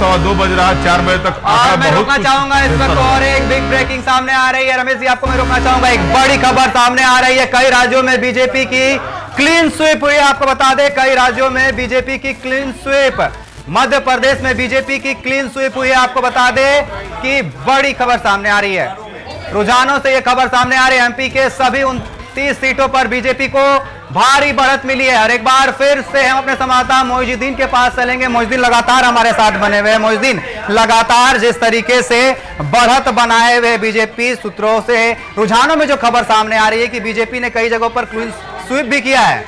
2:15 बज रहा है, 4 बजे तक। और मैं रोकना चाहूंगा इस वक्त और एक बिग ब्रेकिंग सामने आ रही है। रमेश जी, आपको मैं रोकना चाहूंगा, एक बड़ी खबर सामने आ रही है। कई राज्यों में बीजेपी की क्लीन स्वीप हुई है। आपको बता दें, कई राज्यों में बीजेपी की क्लीन स्वीप, मध्य प्रदेश में बीजेपी की क्लीन स्वीप हुई है। आपको बता दें कि बड़ी खबर सामने आ रही है। रुझानों से यह खबर सामने आ रही है, एमपी के सभी 29 सीटों पर बीजेपी को भारी बढ़त मिली है। और एक बार फिर से हम अपने संवाददाता मोइजुद्दीन के पास चलेंगे। मोइजुद्दीन लगातार हमारे साथ बने हुए हैं। मोइजुद्दीन, लगातार जिस तरीके से बढ़त बनाए हुए बीजेपी सूत्रों से रुझानों में जो खबर सामने आ रही है कि बीजेपी ने कई जगहों पर क्लीन स्वीप भी किया है।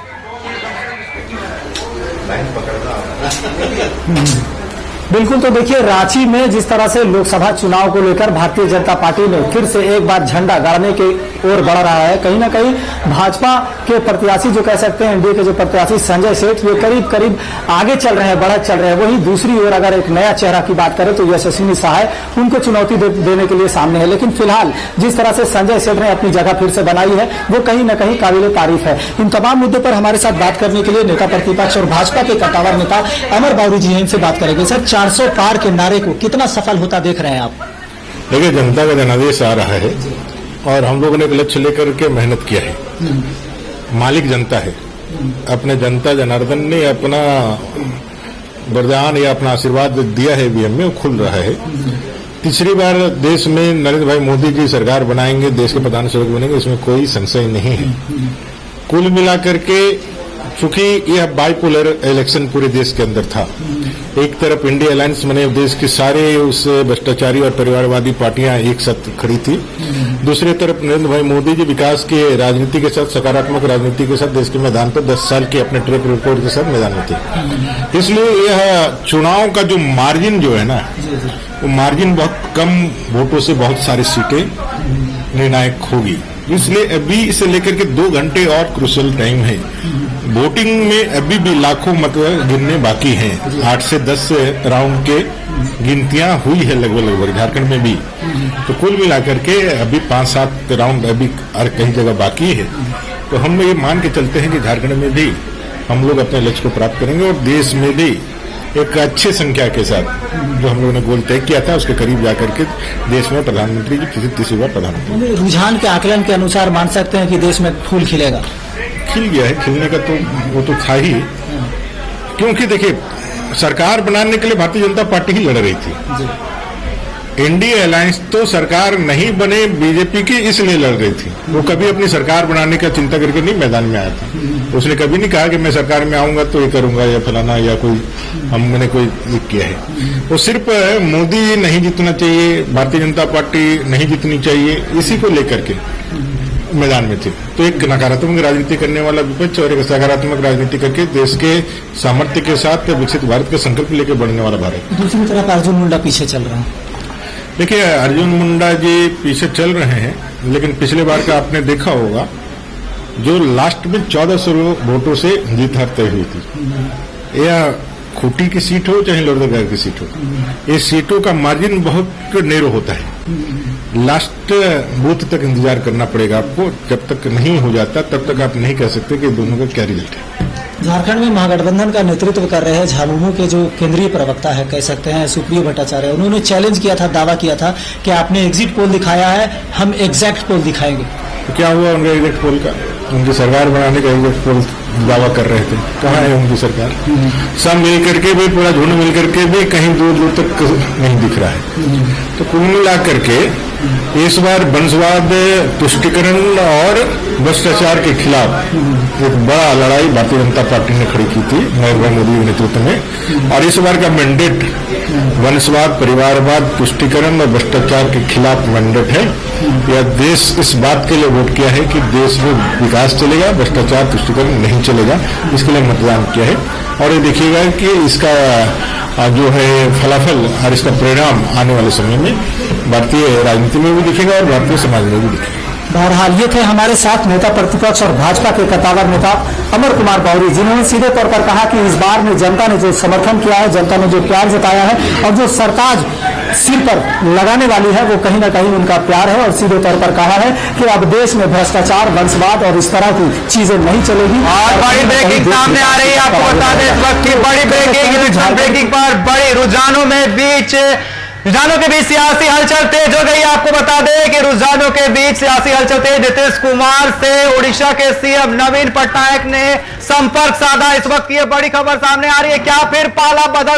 बिल्कुल, तो देखिए रांची में जिस तरह से लोकसभा चुनाव को लेकर भारतीय जनता पार्टी ने फिर से एक बार झंडा गाड़ने की ओर बढ़ रहा है। कहीं ना कहीं भाजपा के प्रत्याशी जो कह सकते हैं, एनडीए के जो प्रत्याशी संजय सेठ, ये करीब करीब आगे चल रहे हैं, बढ़त चल रहे हैं। वहीं दूसरी ओर अगर एक नया चेहरा की बात करें तो यशस्विनी सहाय उनको चुनौती देने के लिए सामने है। लेकिन फिलहाल जिस तरह से संजय सेठ ने अपनी जगह फिर से बनाई है, वो कहीं ना कहीं काबिले तारीफ है। इन तमाम मुद्दों पर हमारे साथ बात करने के लिए नेता प्रतिपक्ष और भाजपा के कट्टावर नेता अमर बावरी जी हैं, इनसे बात करेंगे। सर, 400 पार के नारे को कितना सफल होता देख रहे हैं आप? देखिए, जनता का जनादेश आ रहा है और हम लोगों ने एक लक्ष्य लेकर के मेहनत किया है। मालिक जनता है। अपने जनता जनार्दन ने अपना वरदान या अपना आशीर्वाद दिया है ईवीएम में, वो खुल रहा है। तीसरी बार देश में नरेंद्र भाई मोदी जी सरकार बनाएंगे, देश के प्रधान सेवक बनेंगे, इसमें कोई संशय नहीं है। कुल मिलाकर के चूंकि यह बाइपोलर इलेक्शन पूरे देश के अंदर था, एक तरफ इंडिया अलायंस बने, देश के सारे उस भ्रष्टाचारी और परिवारवादी पार्टियां एक साथ खड़ी थी। दूसरी तरफ नरेंद्र भाई मोदी जी विकास के राजनीति के साथ, सकारात्मक राजनीति के साथ देश के मैदान पर 10 साल के अपने ट्रैक रिकॉर्ड के साथ मैदान में थे। इसलिए यह चुनाव का जो मार्जिन जो है ना, वो मार्जिन बहुत कम वोटों से बहुत सारी सीटें निर्णायक होगी। इसलिए अभी इसे लेकर के 2 घंटे और क्रूशियल टाइम है। वोटिंग में अभी भी लाखों मत गिनने बाकी हैं। 8 से 10 राउंड के गिनतियां हुई है लगभग झारखंड में भी। तो कुल मिलाकर के अभी 5-7 राउंड अभी हर कई जगह बाकी है। तो हम ये मान के चलते हैं कि झारखंड में भी हम लोग अपने लक्ष्य को प्राप्त करेंगे और देश में भी एक अच्छी संख्या के साथ जो हम लोगों ने गोल तय किया था उसके करीब जाकर के देश में प्रधानमंत्री की तीसरी बार प्रधानमंत्री। रुझान के आकलन के अनुसार मान सकते हैं कि देश में फूल खिलेगा? खिल गया है, खिलने का तो वो तो था ही। क्योंकि देखिए, सरकार बनाने के लिए भारतीय जनता पार्टी ही लड़ रही थी। एनडीए अलायंस तो सरकार नहीं बने बीजेपी की इसलिए लड़ रही थी। वो कभी अपनी सरकार बनाने का चिंता करके नहीं मैदान में आया था। उसने कभी नहीं कहा कि मैं सरकार में आऊंगा तो ये करूंगा या फलाना या कोई हमने कोई ये किया है। वो सिर्फ मोदी नहीं जीतना चाहिए, भारतीय जनता पार्टी नहीं जीतनी चाहिए, इसी को लेकर के मैदान में थे। तो एक नकारात्मक राजनीति करने वाला विपक्ष और एक सकारात्मक राजनीति करके देश के सामर्थ्य के साथ विकसित भारत का संकल्प लेकर बढ़ने वाला भारत। दूसरी तरफ अर्जुन मुंडा पीछे चल रहा है। देखिए, अर्जुन मुंडा जी पीछे चल रहे हैं, लेकिन पिछले बार का आपने देखा होगा जो लास्ट में 1400 वोटों से जीत हार तय हुई थी। या खूंटी की सीट हो चाहे लोहरदगा की सीट हो, ये सीटों का मार्जिन बहुत नेरो होता है। लास्ट बूथ तक इंतजार करना पड़ेगा आपको। जब तक नहीं हो जाता तब तक आप नहीं कह सकते कि दोनों का क्या रिजल्ट है। झारखंड में महागठबंधन का नेतृत्व कर रहे हैं झामुमो के जो केंद्रीय प्रवक्ता है, कह सकते हैं सुप्रियो भट्टाचार्य। उन्होंने चैलेंज किया था, दावा किया था कि आपने एग्जिट पोल दिखाया है, हम एग्जैक्ट पोल दिखाएंगे। तो क्या हुआ उनका एग्जिट पोल का? उनकी सरकार बनाने का एग्जिट पोल दावा कर रहे थे, कहाँ है उनकी सरकार? सब मिल करके भी, पूरा झुंड मिल करके भी कहीं दूर दूर तक नहीं दिख रहा है। तो कुल मिला करके इस बार वंशवाद, तुष्टिकरण और भ्रष्टाचार के खिलाफ एक बड़ा लड़ाई भारतीय जनता पार्टी ने खड़ी की थी नरेंद्र मोदी के नेतृत्व में। और इस बार का मैंडेट वंशवाद, परिवारवाद, तुष्टिकरण और भ्रष्टाचार के खिलाफ मैंडेट है। यह देश इस बात के लिए वोट किया है कि देश में विकास चलेगा, भ्रष्टाचार, तुष्टिकरण नहीं चलेगा। इसके लिए मतदान किया है और ये देखिएगा कि इसका जो है फलाफल और इसका परिणाम आने वाले समय में भारतीय राजनीति में भी दिखेगा और भारतीय समाज में भी दिखेगा। बहरहाल ये थे हमारे साथ नेता प्रतिपक्ष और भाजपा के कट्टावर नेता अमर कुमार बावरी, जिन्होंने सीधे तौर पर कहा कि इस बार में जनता ने जो समर्थन किया है, जनता ने जो प्यार जताया है और जो सिर पर लगाने वाली है वो कहीं ना कहीं उनका प्यार है, और सीधे तौर पर कहा है कि अब देश में भ्रष्टाचार, वंशवाद और इस तरह की चीजें नहीं चलेगी। और बड़ी ब्रेकिंग सामने आ रही है, आपको बता दें इस वक्त की बड़ी ब्रेकिंग पर बड़ी रुझानों के बीच सियासी हलचल तेज हो गई। आपको बता दें कि रुझानों के बीच सियासी हलचल तेज। नीतीश कुमार से उड़ीसा के सीएम नवीन पटनायक ने संपर्क साधा। इस वक्त की बड़ी खबर सामने आ रही है, क्या फिर पाला बदल